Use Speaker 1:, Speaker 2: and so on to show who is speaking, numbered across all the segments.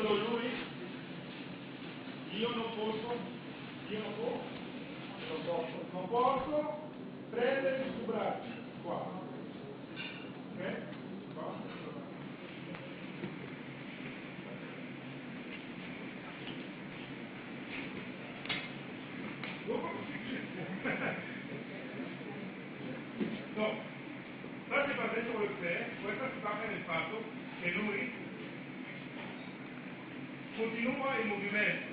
Speaker 1: quando lui, io non posso prendere il suo braccio, qua, ok? Qua. No, state partendo con te, questa si basa nel fatto che lui continua il movimento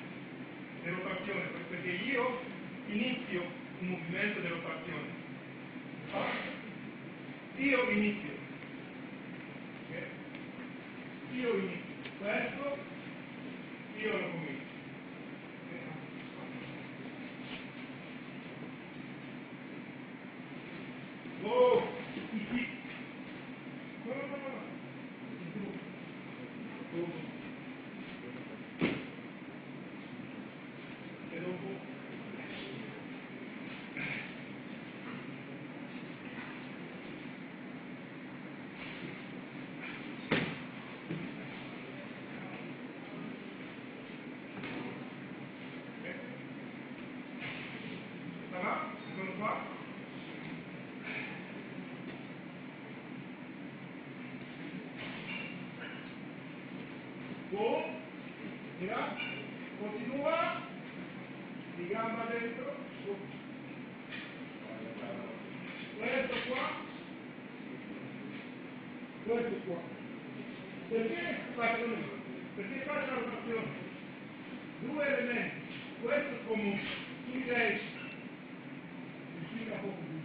Speaker 1: di rotazione, perché io inizio un movimento di rotazione. Io inizio. Okay? Io inizio. Questo io lo comincio. Oh, no. E dopo. Ça va? Sono qua? Boh, mira, continua, di gamba dentro, su. Questo qua. Perché faccio così? Perché faccio la rotazione? Due elementi, questo comune, invece, vicino a poco più.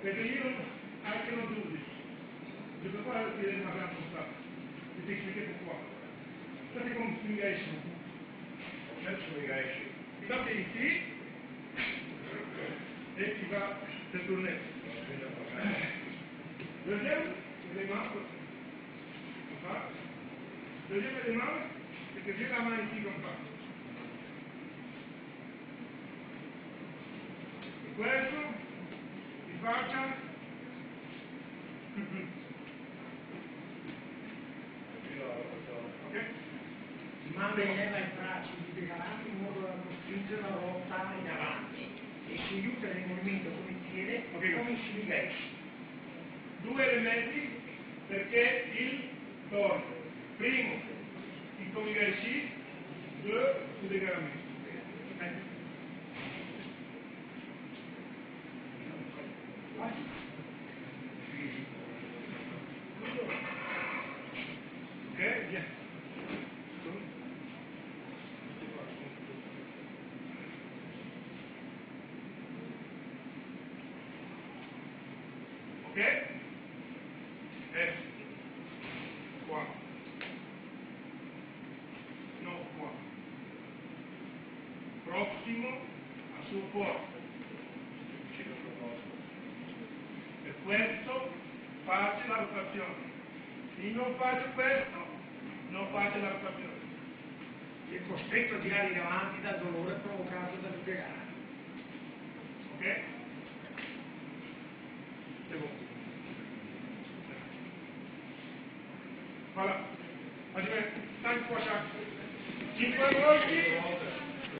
Speaker 1: Perché io anche non giudico. Giusto qua ti devo magari spostare. Ti spiego qua. State con swingation. C'è swingation. Ti va bene sì e ti va per tornare. Deuxième élément, deuxième élément, c'est que j'ai la main ici comme ça. E questo ti faccia ok?
Speaker 2: Manda in leva i bracci di avanti in modo da costringere la rotta in avanti e si aiuta nel movimento come piede come in swingation.
Speaker 1: Due elementi perché il torno. Primo, il swingation, due, il legamento. Ok, via. Ok? Qua. No, qua. Prossimo al suo corpo. Per questo faccio la rotazione. Se non faccio questo, non faccio la rotazione.
Speaker 2: È costretto a tirare in avanti dal dolore provocato dal piegare.
Speaker 1: Ok? C'est bon. Voilà. Allez, 5 fois chaque. 5 volte.